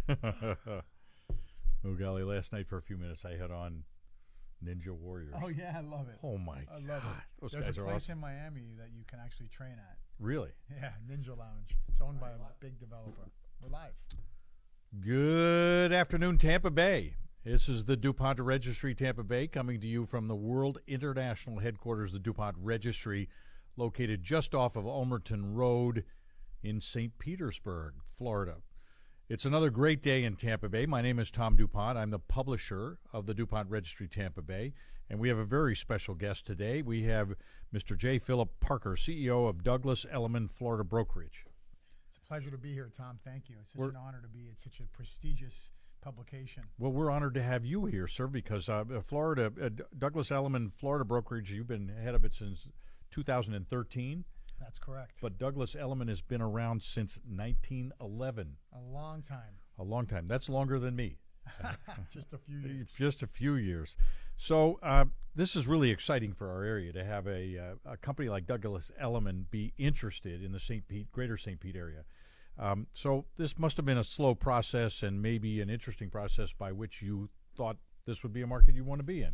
out. Oh, golly, last night for a few minutes I had on Ninja Warriors. Oh, yeah, I love it. Oh, my I love God. it. Those There's guys a are place awesome. in Miami that you can actually train at. Really? Yeah, Ninja Lounge. It's owned by a big developer. We're live. Good afternoon, Tampa Bay. This is the DuPont Registry, Tampa Bay, coming to you from the World International Headquarters, the DuPont Registry, located just off of Ulmerton Road in St. Petersburg, Florida. It's another great day in Tampa Bay. My name is Tom DuPont. I'm the publisher of the DuPont Registry, Tampa Bay, and we have a very special guest today. We have Mr. Jay Phillip Parker, CEO of Douglas Elliman Florida Brokerage. It's a pleasure to be here, Tom. Thank you. It's such an honor to be at such a prestigious publication. Well, we're honored to have you here, sir, because Florida, Douglas Elliman Florida Brokerage, you've been head of it since 2013. That's correct. But Douglas Elliman has been around since 1911. A long time. A long time. That's longer than me. Just a few years. Just a few years. So this is really exciting for our area to have a company like Douglas Elliman be interested in the greater St. Pete area. So this must have been a slow process and maybe an interesting process by which you thought this would be a market you want to be in.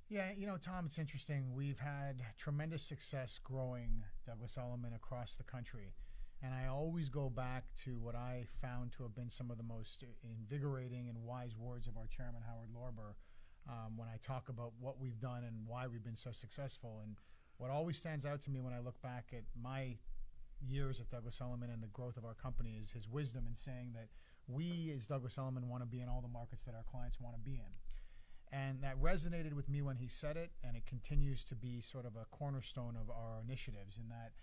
Yeah, you know, Tom, it's interesting. We've had tremendous success growing Douglas Elliman across the country. And I always go back to what I found to have been some of the most invigorating and wise words of our chairman, Howard Lorber, when I talk about what we've done and why we've been so successful. And what always stands out to me when I look back at my years at Douglas Elliman and the growth of our company is his wisdom in saying that we as Douglas Elliman want to be in all the markets that our clients want to be in. And that resonated with me when he said it, and it continues to be sort of a cornerstone of our initiatives in that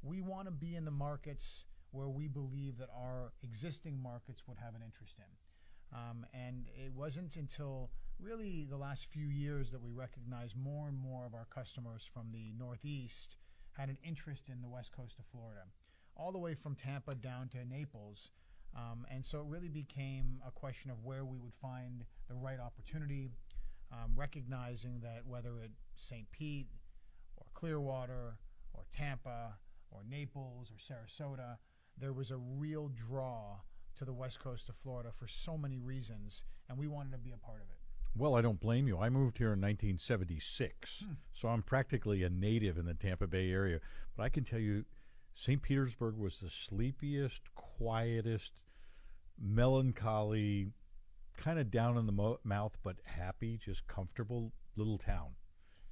we want to be in the markets where we believe that our existing markets would have an interest in. And it wasn't until really the last few years that we recognized more and more of our customers from the Northeast had an interest in the west coast of Florida, all the way from Tampa down to Naples. And so it really became a question of where we would find the right opportunity, recognizing that whether it's St. Pete or Clearwater or Tampa or Naples or Sarasota, there was a real draw to the west coast of Florida for so many reasons, and we wanted to be a part of it. Well, I don't blame you. I moved here in 1976, so I'm practically a native in the Tampa Bay area. But I can tell you, St. Petersburg was the sleepiest, quietest, melancholy, kind of down in the mouth, but happy, just comfortable little town.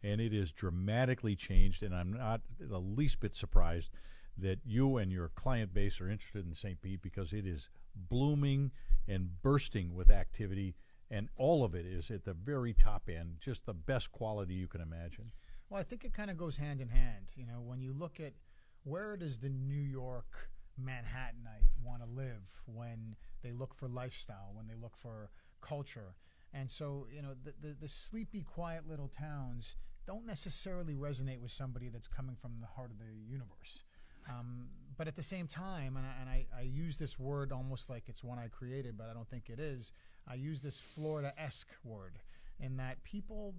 And it is dramatically changed, and I'm not the least bit surprised that you and your client base are interested in St. Pete because it is blooming and bursting with activity, and all of it is at the very top end, just the best quality you can imagine. Well, I think it kind of goes hand in hand. You know, when you look at where does the New York Manhattanite want to live when they look for lifestyle, when they look for culture. And so, you know, the sleepy, quiet little towns don't necessarily resonate with somebody that's coming from the heart of the universe. But at the same time, and I use this word almost like it's one I created, but I don't think it is, I use this Florida-esque word in that people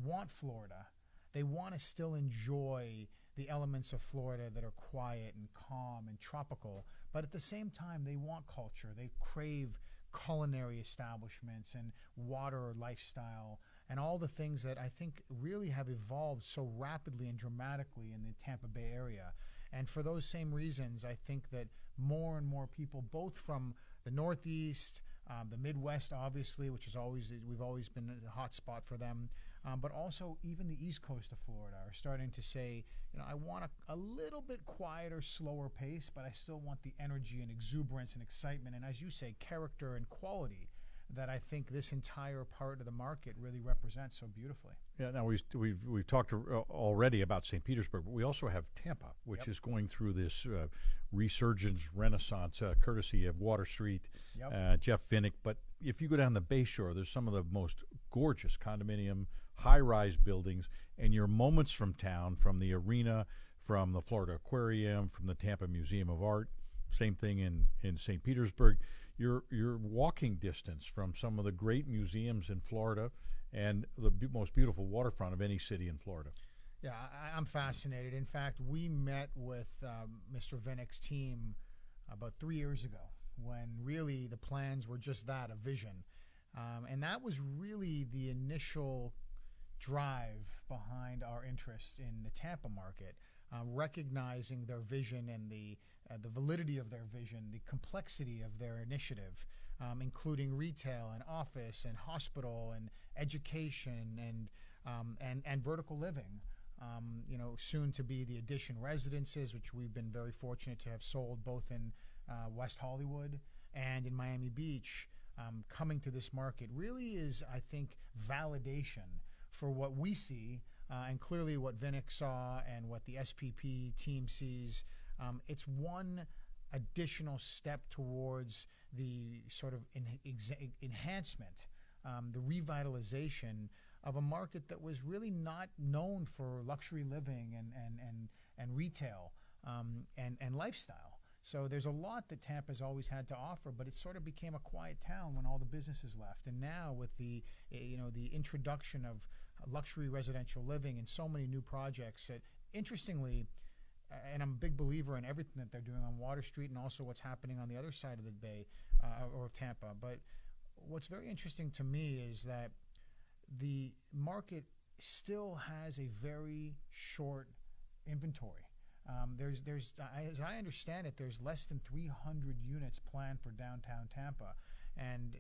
want Florida. They want to still enjoy the elements of Florida that are quiet and calm and tropical, but at the same time, they want culture. They crave culinary establishments and water lifestyle and all the things that I think really have evolved so rapidly and dramatically in the Tampa Bay area. And for those same reasons, I think that more and more people, both from the Northeast, the Midwest, obviously, which is we've always been a hot spot for them, but also even the East Coast of Florida are starting to say, you know, I want a little bit quieter, slower pace, but I still want the energy and exuberance and excitement, and as you say, character and quality that I think this entire part of the market really represents so beautifully. Yeah, now we've talked already about St. Petersburg, but we also have Tampa, which is going through this resurgence, renaissance, courtesy of Water Street, Jeff Vinnick. But if you go down the Bay Shore, there's some of the most gorgeous condominium, high-rise buildings, and you're moments from town, from the arena, from the Florida Aquarium, from the Tampa Museum of Art. Same thing in St. Petersburg. You're walking distance from some of the great museums in Florida and the most beautiful waterfront of any city in Florida. Yeah, I'm fascinated. In fact, we met with Mr. Vinnick's team about 3 years ago. when really the plans were just that, a vision. And that was really the initial drive behind our interest in the Tampa market, recognizing their vision and the validity of their vision, the complexity of their initiative, including retail and office and hospital and education and vertical living. Soon to be the Addition residences, which we've been very fortunate to have sold both in West Hollywood and in Miami Beach. Coming to this market really is, I think, validation for what we see, and clearly what Vinick saw and what the SPP team sees. It's one additional step towards the sort of enhancement, the revitalization of a market that was really not known for luxury living and retail and lifestyle. So there's a lot that Tampa's always had to offer, but it sort of became a quiet town when all the businesses left. And now with the introduction of luxury residential living and so many new projects, that interestingly, and I'm a big believer in everything that they're doing on Water Street and also what's happening on the other side of the bay or of Tampa. But what's very interesting to me is that the market still has a very short inventory. As I understand it, there's less than 300 units planned for downtown Tampa, and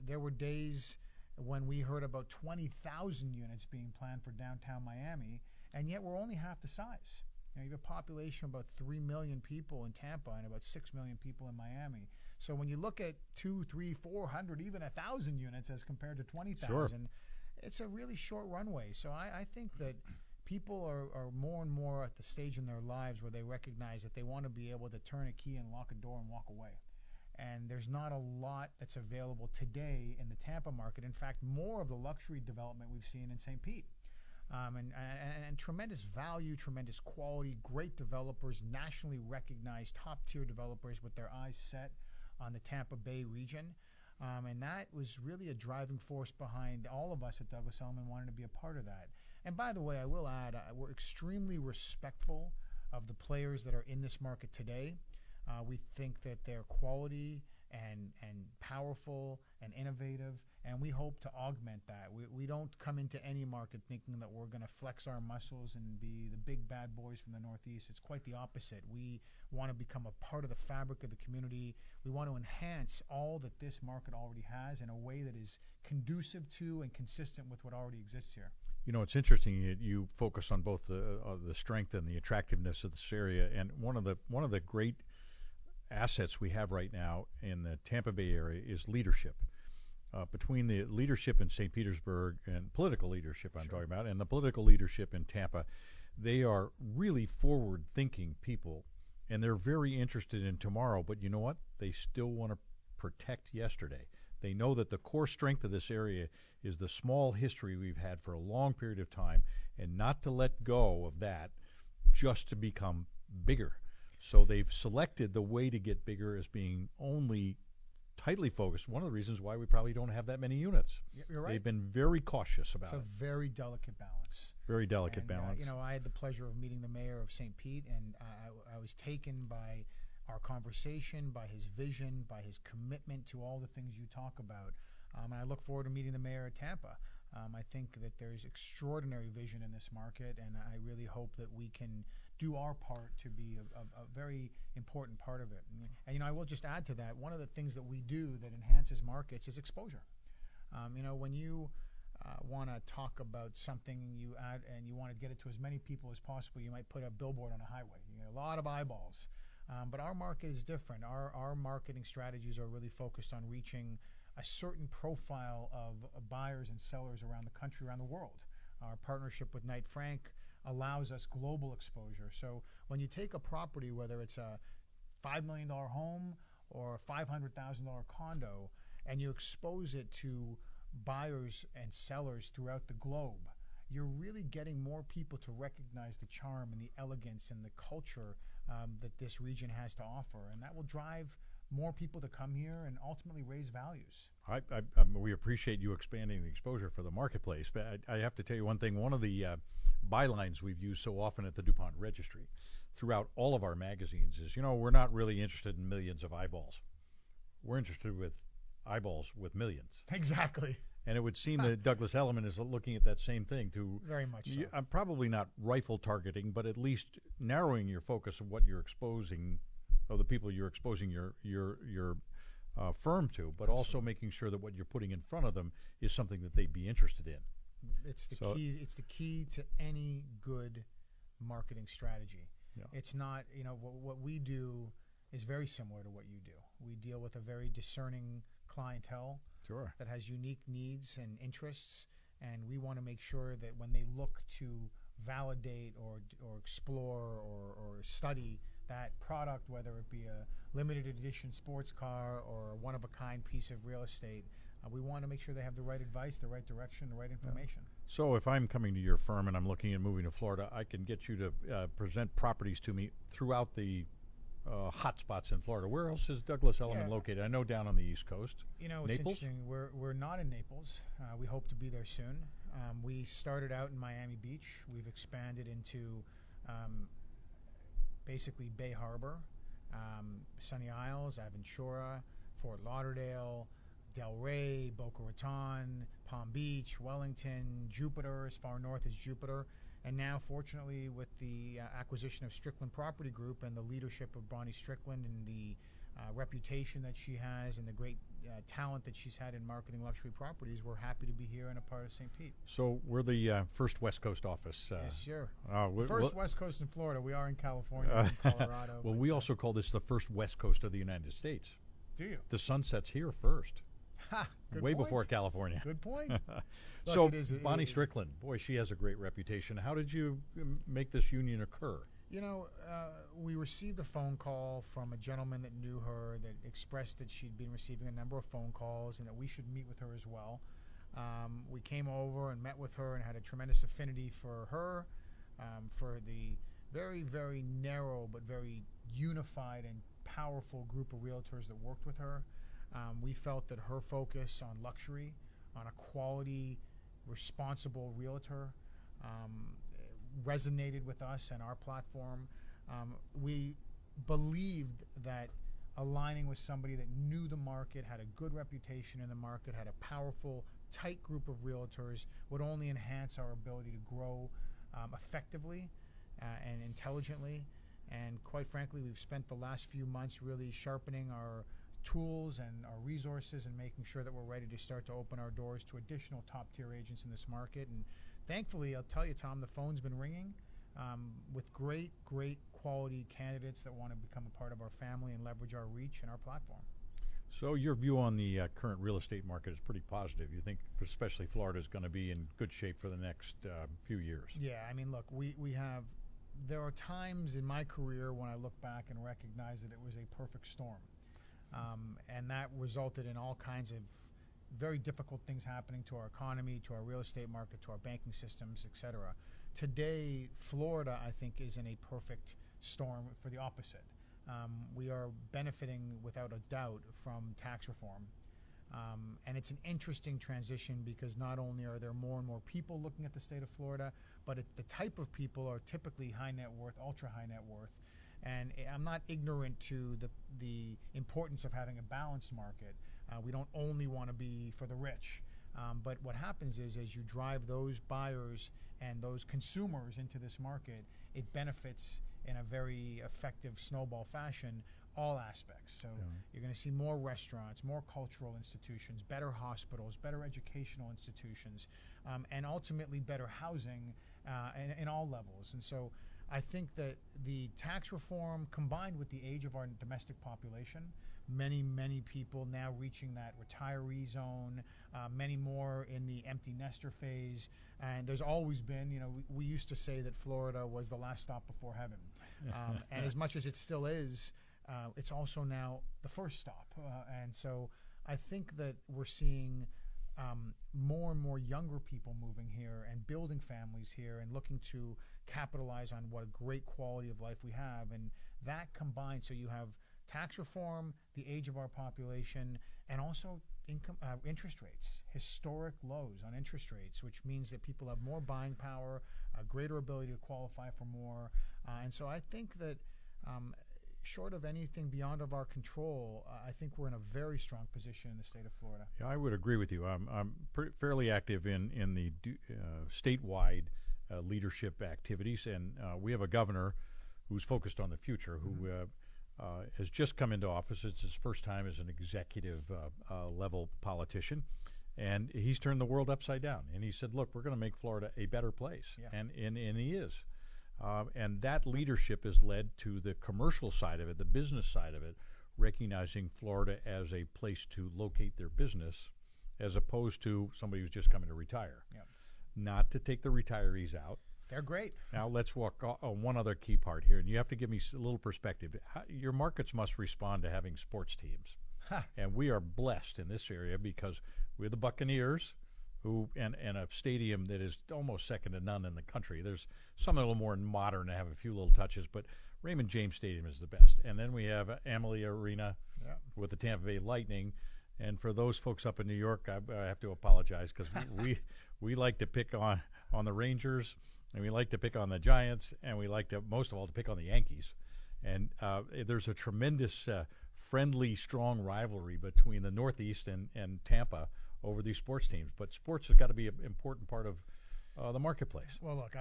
there were days when we heard about 20,000 units being planned for downtown Miami, and yet we're only half the size. You have a population of about 3 million people in Tampa and about 6 million people in Miami. So when you look at 200, 300, 400, even 1,000 units as compared to 20,000, sure, it's a really short runway. So I think that people are more and more at the stage in their lives where they recognize that they want to be able to turn a key and lock a door and walk away. And there's not a lot that's available today in the Tampa market. In fact, more of the luxury development we've seen in St. Pete. And tremendous value, tremendous quality, great developers, nationally recognized top-tier developers with their eyes set on the Tampa Bay region. And that was really a driving force behind all of us at Douglas Elliman wanting to be a part of that. And by the way, I will add, we're extremely respectful of the players that are in this market today. We think that they're quality and powerful and innovative, and we hope to augment that. We don't come into any market thinking that we're going to flex our muscles and be the big bad boys from the Northeast. It's quite the opposite. We want to become a part of the fabric of the community. We want to enhance all that this market already has in a way that is conducive to and consistent with what already exists here. It's interesting. You focus on both the strength and the attractiveness of this area, and one of the great assets we have right now in the Tampa Bay area is leadership. Between the leadership in St. Petersburg and political leadership I'm talking about, and the political leadership in Tampa, they are really forward-thinking people, and they're very interested in tomorrow. But you know what? They still want to protect yesterday. They know that the core strength of this area is the small history we've had for a long period of time, and not to let go of that just to become bigger. So they've selected the way to get bigger as being only tightly focused. One of the reasons why we probably don't have that many units. You're right. They've been very cautious about it. It's a very delicate balance. Very delicate balance. I had the pleasure of meeting the mayor of St. Pete, and I was taken by our conversation, by his vision, by his commitment to all the things you talk about. And I look forward to meeting the mayor of Tampa. I think that there's extraordinary vision in this market, and I really hope that we can do our part to be a very important part of it. And I will just add to that, one of the things that we do that enhances markets is exposure. When you want to talk about something you add and you want to get it to as many people as possible, you might put a billboard on a highway. A lot of eyeballs. But our market is different. Our marketing strategies are really focused on reaching a certain profile of buyers and sellers around the country, around the world. Our partnership with Knight Frank allows us global exposure. So when you take a property, whether it's a $5 million home or a $500,000 condo, and you expose it to buyers and sellers throughout the globe, you're really getting more people to recognize the charm and the elegance and the culture that this region has to offer. And that will drive more people to come here and ultimately raise values. We appreciate you expanding the exposure for the marketplace. But I have to tell you one thing. One of the bylines we've used so often at the DuPont Registry throughout all of our magazines is, we're not really interested in millions of eyeballs. we're interested with eyeballs with millions. Exactly. And it would seem that Douglas Elliman is looking at that same thing to Very much so. I'm probably not rifle targeting, but at least narrowing your focus of what you're exposing, of the people you're exposing your firm to, but also making sure that what you're putting in front of them is something that they'd be interested in. It's the key. It's the key to any good marketing strategy. Yeah. It's not, what we do is very similar to what you do. We deal with a very discerning clientele that has unique needs and interests, and we want to make sure that when they look to validate or explore or study that product, whether it be a limited edition sports car or a one-of-a-kind piece of real estate, we want to make sure they have the right advice, the right direction, the right information. So if I'm coming to your firm and I'm looking at moving to Florida, I can get you to present properties to me throughout the hot spots in Florida. Where else is Douglas Elliman located? I know down on the East Coast. It's Naples? interesting. We're not in Naples. We hope to be there soon. We started out in Miami Beach. We've expanded into basically Bay Harbor, Sunny Isles, Aventura, Fort Lauderdale, Delray, Boca Raton, Palm Beach, Wellington, Jupiter, as far north as Jupiter. And now, fortunately, with the acquisition of Strickland Property Group and the leadership of Bonnie Strickland and the reputation that she has and the great talent that she's had in marketing luxury properties, we're happy to be here in a part of St. Pete. So we're the first West Coast office. Yes, sure. First West Coast in Florida. We are in California and Colorado. Well, we also call this the first West Coast of the United States. Do you? The sun sets here first. Good Way point. before California. Good point. So Bonnie Strickland, boy, she has a great reputation. How did you make this union occur? We received a phone call from a gentleman that knew her that expressed that she'd been receiving a number of phone calls and that we should meet with her as well. We came over and met with her and had a tremendous affinity for her, for the very, very narrow but very unified and powerful group of realtors that worked with her. We felt that her focus on luxury, on a quality, responsible realtor, resonated with us and our platform. We believed that aligning with somebody that knew the market, had a good reputation in the market, had a powerful, tight group of realtors would only enhance our ability to grow effectively and intelligently. And quite frankly, we've spent the last few months really sharpening our tools and our resources and making sure that we're ready to start to open our doors to additional top-tier agents in this market. And thankfully, I'll tell you, Tom, the phone's been ringing with great quality candidates that want to become a part of our family and leverage our reach and our platform. So your view on the current real estate market is pretty positive. You think especially Florida is going to be in good shape for the next few years? Yeah, I mean, look, we have, there are times in my career when I look back and recognize that it was a perfect storm. And that resulted in all kinds of very difficult things happening to our economy, to our real estate market, to our banking systems, et cetera. Today, Florida, I think, is in a perfect storm for the opposite. We are benefiting, without a doubt, from tax reform. And it's an interesting transition because not only are there more and more people looking at the state of Florida, but the type of people are typically high net worth, ultra high net worth. And I'm not ignorant to the importance of having a balanced market. We don't only want to be for the rich. But what happens is, as you drive those buyers and those consumers into this market, it benefits in a very effective snowball fashion all aspects. So you're going to see more restaurants, more cultural institutions, better hospitals, better educational institutions, and ultimately better housing in all levels. And so I think that the tax reform, combined with the age of our domestic population, many people now reaching that retiree zone, many more in the empty nester phase, and there's always been, we used to say that Florida was the last stop before heaven. And as much as it still is, it's also now the first stop. And so I think that we're seeing more and more younger people moving here and building families here and looking to capitalize on what a great quality of life we have. And that combined, so you have tax reform, the age of our population, and also interest rates, historic lows on interest rates, which means that people have more buying power, a greater ability to qualify for more. And so I think that short of anything beyond of our control, I think we're in a very strong position in the state of Florida. Yeah, I would agree with you. I'm fairly active in the statewide leadership activities, and we have a governor who's focused on the future, who has just come into office. It's his first time as an executive level politician, and he's turned the world upside down. And he said, look, we're going to make Florida a better place, and he is. And that leadership has led to the commercial side of it, the business side of it, recognizing Florida as a place to locate their business, as opposed to somebody who's just coming to retire. Not to take the retirees out. They're great. Now let's walk on one other key part here, and you have to give me a little perspective. Your markets must respond to having sports teams, and we are blessed in this area because we're the Buccaneers, who and a stadium that is almost second to none in the country. There's some a little more modern to have a few little touches, but Raymond James Stadium is the best. And then we have Amalie Arena with the Tampa Bay Lightning. And for those folks up in New York, I have to apologize because we like to pick on the Rangers, and we like to pick on the Giants, and we like to, most of all, to pick on the Yankees. And there's a tremendous friendly, strong rivalry between the Northeast and Tampa over these sports teams. But sports has got to be an important part of the marketplace. Well, look,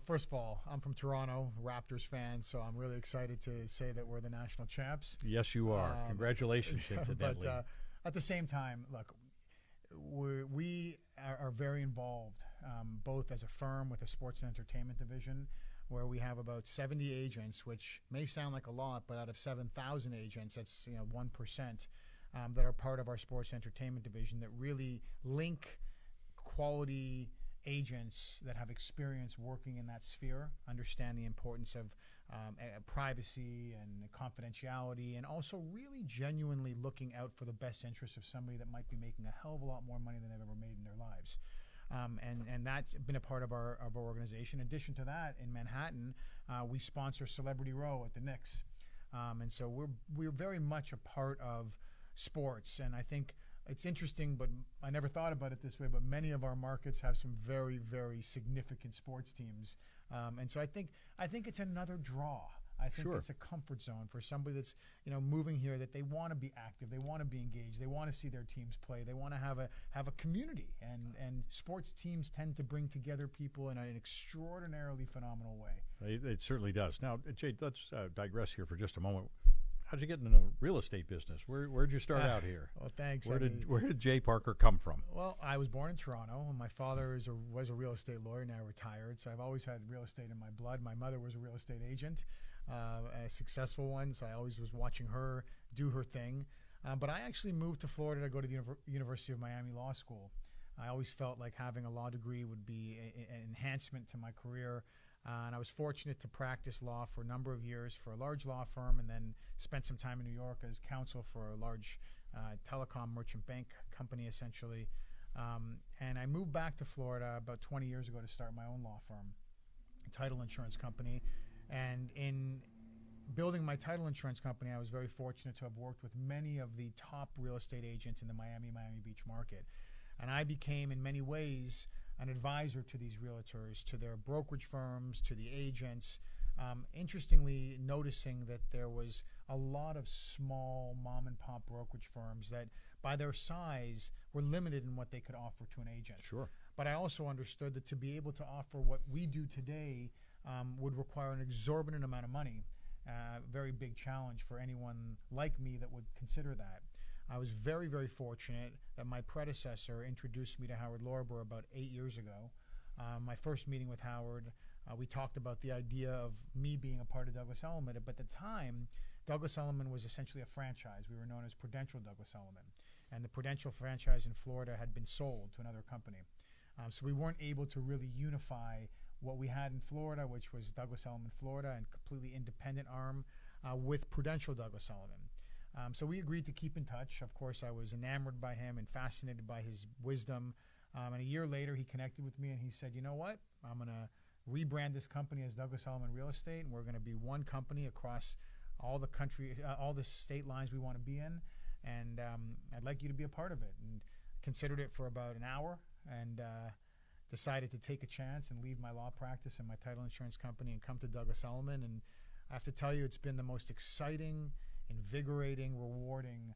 first of all, I'm from Toronto, Raptors fan, so I'm really excited to say that we're the national champs. Yes, you are. Congratulations, incidentally. But at the same time, look, we are very involved, both as a firm with a sports and entertainment division, where we have about 70 agents, which may sound like a lot, but out of 7,000 agents, that's 1%, that are part of our sports entertainment division that really link quality agents that have experience working in that sphere, understand the importance of privacy and confidentiality, and also really genuinely looking out for the best interest of somebody that might be making a hell of a lot more money than they've ever made in their lives. And that's been a part of our organization. In addition to that, in Manhattan, we sponsor Celebrity Row at the Knicks. And so we're very much a part of sports. And I think it's interesting, but I never thought about it this way, but many of our markets have some very, very significant sports teams. And so I think it's another draw. I think it's a comfort zone for somebody that's moving here, that they want to be active, they want to be engaged, they want to see their teams play, they want to have a community, and sports teams tend to bring together people in an extraordinarily phenomenal way. It certainly does. Now, Jay, let's digress here for just a moment. How'd you get into the real estate business? Where'd you start out here? Well, thanks. Where did Jay Parker come from? Well, I was born in Toronto. My father was a real estate lawyer, now retired. So I've always had real estate in my blood. My mother was a real estate agent, a successful one. So I always was watching her do her thing. But I actually moved to Florida to go to the University of Miami Law School. I always felt like having a law degree would be an enhancement to my career. And I was fortunate to practice law for a number of years for a large law firm, and then spent some time in New York as counsel for a large telecom merchant bank company, essentially. And I moved back to Florida about 20 years ago to start my own law firm, a title insurance company. And in building my title insurance company, I was very fortunate to have worked with many of the top real estate agents in the Miami Beach market. And I became, in many ways, an advisor to these realtors, to their brokerage firms, to the agents. Interestingly, noticing that there was a lot of small mom and pop brokerage firms that, by their size, were limited in what they could offer to an agent. Sure. But I also understood that to be able to offer what we do today would require an exorbitant amount of money. Very big challenge for anyone like me that would consider that. I was very, very fortunate that my predecessor introduced me to Howard Lorber about 8 years ago. My first meeting with Howard, we talked about the idea of me being a part of Douglas Elliman. But at the time, Douglas Elliman was essentially a franchise. We were known as Prudential Douglas Elliman. And the Prudential franchise in Florida had been sold to another company. So we weren't able to really unify what we had in Florida, which was Douglas Elliman Florida, and completely independent arm, with Prudential Douglas Elliman. So we agreed to keep in touch. Of course, I was enamored by him and fascinated by his wisdom. And a year later, he connected with me and he said, you know what? I'm going to rebrand this company as Douglas Elliman Real Estate, and we're going to be one company across all the country, all the state lines we want to be in. And I'd like you to be a part of it. And considered it for about an hour and decided to take a chance and leave my law practice and my title insurance company and come to Douglas Elliman. And I have to tell you, it's been the most exciting, invigorating, rewarding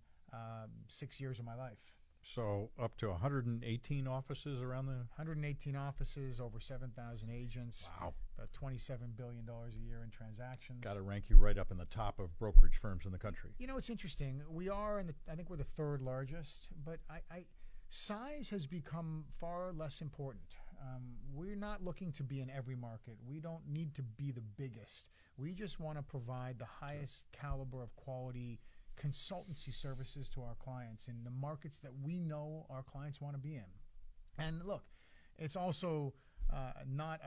6 years of my life. So up to 118 offices around the... 118 offices, over 7,000 agents. Wow. About $27 billion a year in transactions. Got to rank you right up in the top of brokerage firms in the country. You know, it's interesting. We are I think we're the third largest, but size has become far less important. We're not looking to be in every market. We don't need to be the biggest. We just want to provide the highest caliber of quality consultancy services to our clients in the markets that we know our clients want to be in. And look, it's also not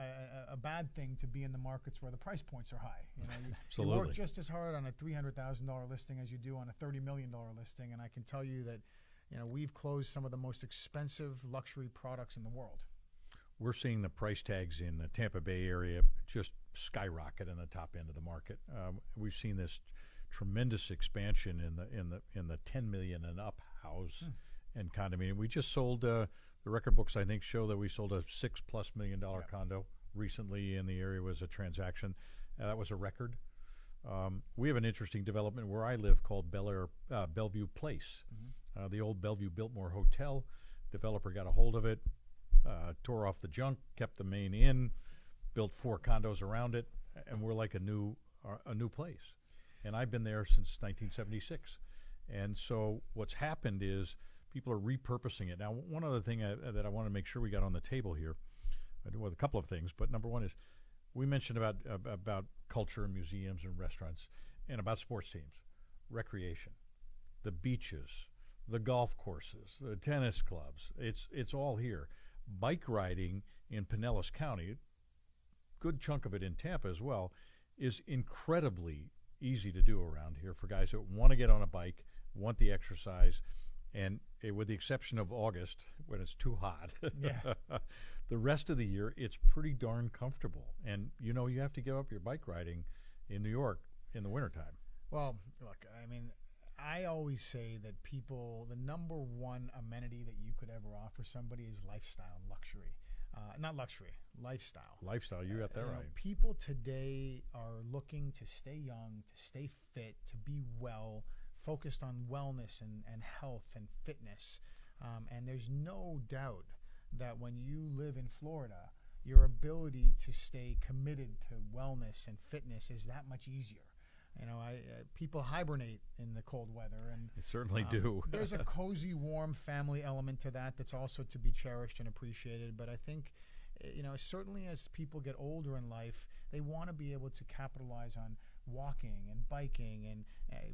a bad thing to be in the markets where the price points are high. You know, you work just as hard on a $300,000 listing as you do on a $30 million listing, and I can tell you that, you know, we've closed some of the most expensive luxury products in the world. We're seeing the price tags in the Tampa Bay area just skyrocket in the top end of the market. We've seen this tremendous expansion in the 10 million and up house and condominium. We just sold the record books, I think, show that we sold a $6+ million condo recently in the area. Was a transaction that was a record. We have an interesting development where I live called Bellevue Place. The old Bellevue Biltmore Hotel. Developer got a hold of it, tore off the junk, kept the main inn, built 4 condos around it, and we're like a new place. And I've been there since 1976. And so what's happened is people are repurposing it. Now, one other thing that I want to make sure we got on the table here, well, a couple of things, but number one is we mentioned about culture and museums and restaurants and about sports teams, recreation, the beaches, the golf courses, the tennis clubs. It's all here. Bike riding in Pinellas County, good chunk of it in Tampa as well, is incredibly easy to do around here for guys that want to get on a bike, want the exercise, and with the exception of August when it's too hot, the rest of the year it's pretty darn comfortable. And you know, you have to give up your bike riding in New York in the wintertime. Well, look, I mean, I always say that the number one amenity that you could ever offer somebody is lifestyle and luxury. Not luxury, lifestyle. Lifestyle, you got that right. People today are looking to stay young, to stay fit, to be well, focused on wellness and health and fitness. And there's no doubt that when you live in Florida, your ability to stay committed to wellness and fitness is that much easier. You know, people hibernate in the cold weather, and they certainly do. There's a cozy, warm family element to that's also to be cherished and appreciated. But I think, you know, certainly as people get older in life, they want to be able to capitalize on walking and biking and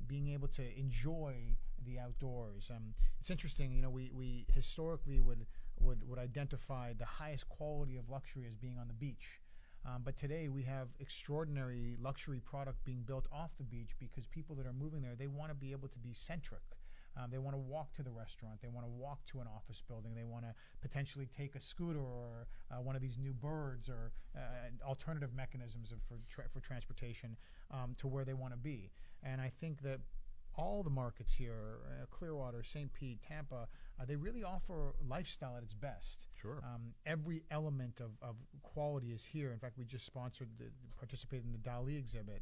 being able to enjoy the outdoors. It's interesting, you know, we historically would identify the highest quality of luxury as being on the beach. But today we have extraordinary luxury product being built off the beach because people that are moving there, they want to be able to be centric. They want to walk to the restaurant. They want to walk to an office building. They want to potentially take a scooter or one of these new birds or alternative mechanisms for transportation to where they want to be. And I think that all the markets here, Clearwater, St. Pete, Tampa, they really offer lifestyle at its best. Sure. Every element of quality is here. In fact, we just participated in the Dali exhibit.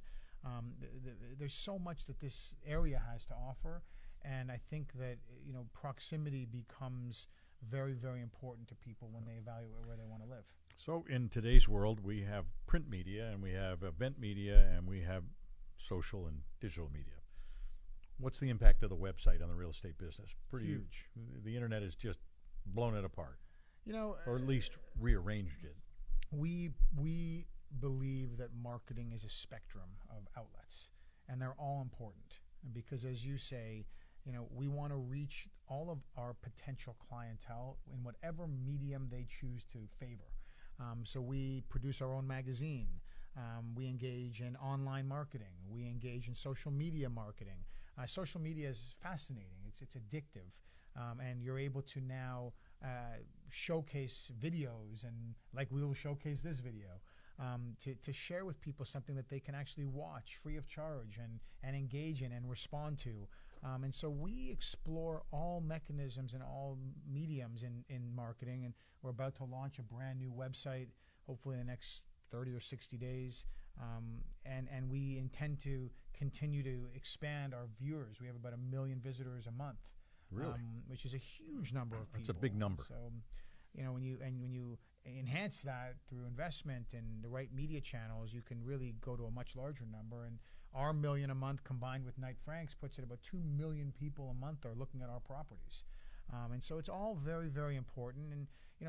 There's so much that this area has to offer, and I think that, you know, proximity becomes very, very important to people when they evaluate where they want to live. So in today's world, we have print media, and we have event media, and we have social and digital media. What's the impact of the website on the real estate business? Pretty huge. The internet has just blown it apart. You know, or at least rearranged it. We believe that marketing is a spectrum of outlets, and they're all important. And because, as you say, you know, we want to reach all of our potential clientele in whatever medium they choose to favor. So we produce our own magazine. We engage in online marketing. We engage in social media marketing. Social media is fascinating. It's addictive, and you're able to now showcase videos, and like we will showcase this video, to share with people something that they can actually watch free of charge and engage in and respond to. And so we explore all mechanisms and all mediums in marketing, and we're about to launch a brand new website, hopefully in the next 30 or 60 days. and we intend to continue to expand our viewers. We have about 1 million visitors a month, Really? Which is a huge number of people. That's a big number. So, when you enhance that through investment and the right media channels, you can really go to a much larger number. And our 1 million a month combined with Knight Frank's puts it about 2 million people a month are looking at our properties. And so it's all very, very important. And,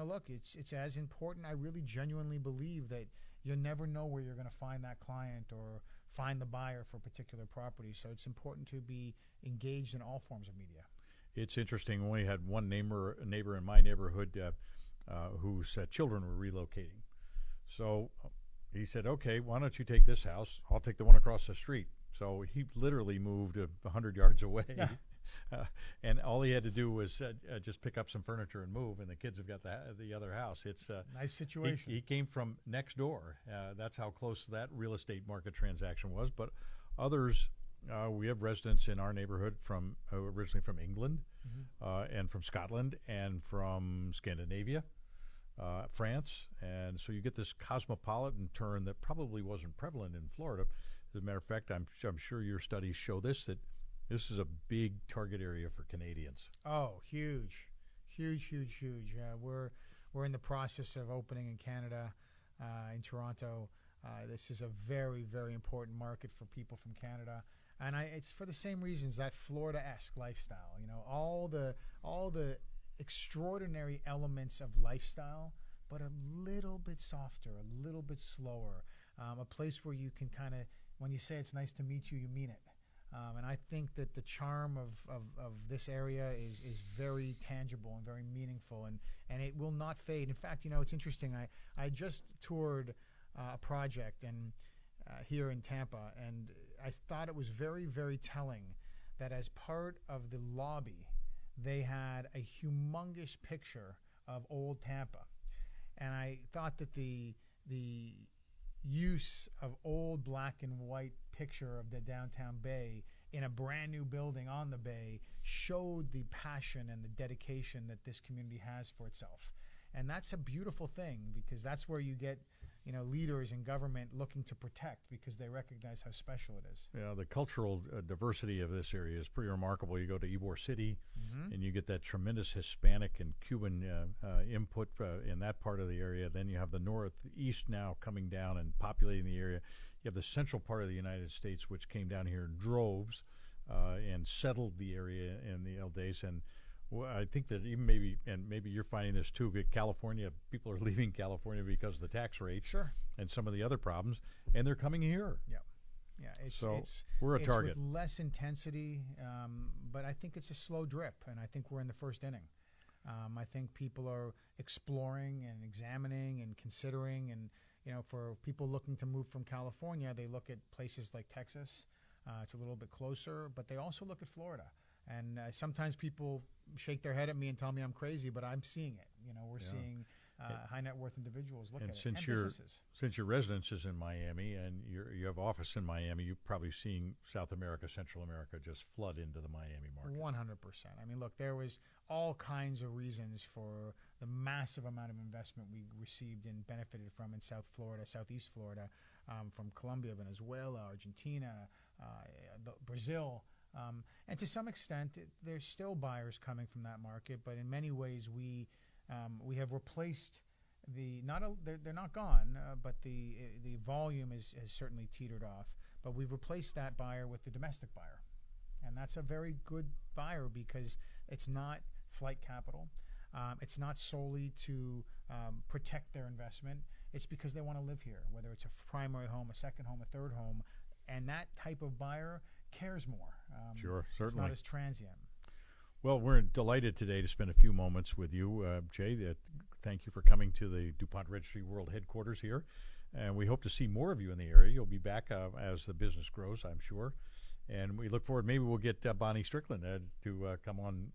look, it's as important. I really genuinely believe that you'll never know where you're going to find that client or find the buyer for a particular property. So it's important to be engaged in all forms of media. It's interesting. We had one neighbor in my neighborhood whose children were relocating. So he said, okay, why don't you take this house? I'll take the one across the street. So he literally moved 100 yards away. Yeah. And all he had to do was just pick up some furniture and move, and the kids have got the other house. It's a nice situation. He came from next door. That's how close that real estate market transaction was. But others, we have residents in our neighborhood from originally from England, and from Scotland, and from Scandinavia, France. And so you get this cosmopolitan turn that probably wasn't prevalent in Florida. As a matter of fact, I'm sure your studies show this, that this is a big target area for Canadians. Oh, huge. We're in the process of opening in Canada, in Toronto. This is a very, very important market for people from Canada, and it's for the same reasons, that Florida-esque lifestyle. All the extraordinary elements of lifestyle, but a little bit softer, a little bit slower. A place where you can kind of, when you say it's nice to meet you, you mean it. And I think that the charm of this area is very tangible and very meaningful, and it will not fade. In fact, it's interesting. I just toured a project here in Tampa, and I thought it was very, very telling that as part of the lobby, they had a humongous picture of old Tampa. And I thought that the use of old black and white picture of the downtown bay in a brand new building on the bay showed the passion and the dedication that this community has for itself. And that's a beautiful thing, because that's where you get leaders in government looking to protect, because they recognize how special it is. Yeah, the cultural diversity of this area is pretty remarkable. You go to Ybor City, and you get that tremendous Hispanic and Cuban input in that part of the area. Then you have the northeast now coming down and populating the area. You have the central part of the United States, which came down here in droves and settled the area in the old days. And I think that even maybe you're finding this too, California, people are leaving California because of the tax rate, sure, and some of the other problems, and they're coming here. Yeah. We're a target. With less intensity, but I think it's a slow drip, and I think we're in the first inning. I think people are exploring and examining and considering, and for people looking to move from California, they look at places like Texas. It's a little bit closer, but they also look at Florida. And sometimes people shake their head at me and tell me I'm crazy, but I'm seeing it. We're seeing high net worth individuals look at it, and businesses. Since your residence is in Miami and you have office in Miami, you're probably seeing South America, Central America just flood into the Miami market. 100%. I mean, look, there was all kinds of reasons for the massive amount of investment we received and benefited from in South Florida, Southeast Florida, from Colombia, Venezuela, Argentina, Brazil. And to some extent, there's still buyers coming from that market, but in many ways we have replaced they're not gone, but the volume has certainly teetered off. But we've replaced that buyer with the domestic buyer, and that's a very good buyer, because it's not flight capital. It's not solely to protect their investment. It's because they want to live here, whether it's a primary home, a second home, a third home, and that type of buyer cares more. Sure, certainly. It's not as transient. Well, we're delighted today to spend a few moments with you, Jay. Thank you for coming to the DuPont Registry World Headquarters here. And we hope to see more of you in the area. You'll be back as the business grows, I'm sure. And we look forward, maybe we'll get Bonnie Strickland to come on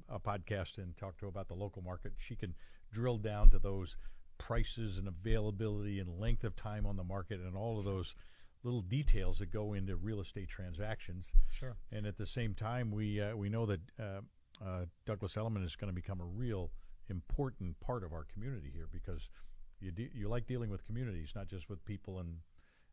a podcast and talk to about the local market. She can drill down to those prices and availability and length of time on the market and all of those little details that go into real estate transactions. Sure. And at the same time, we know that Douglas Elliman is going to become a real important part of our community here, because you like dealing with communities, not just with people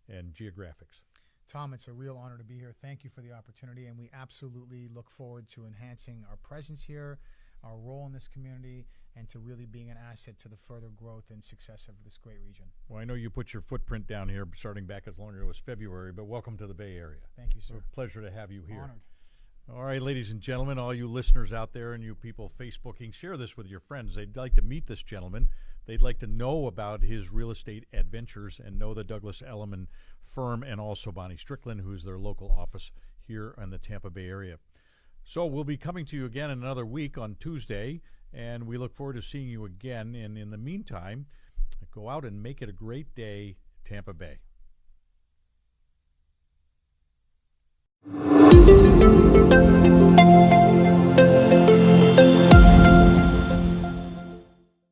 and geographics. Tom, it's a real honor to be here. Thank you for the opportunity, and we absolutely look forward to enhancing our presence here, our role in this community, and to really being an asset to the further growth and success of this great region. Well, I know you put your footprint down here starting back as long ago as February, but welcome to the Bay Area. Thank you, sir. It's a pleasure to have you here. Honored. All right, ladies and gentlemen, all you listeners out there and you people Facebooking, share this with your friends. They'd like to meet this gentleman. They'd like to know about his real estate adventures and know the Douglas Elliman firm and also Bonnie Strickland, who's their local office here in the Tampa Bay area. So we'll be coming to you again in another week on Tuesday, and we look forward to seeing you again. And in the meantime, go out and make it a great day, Tampa Bay.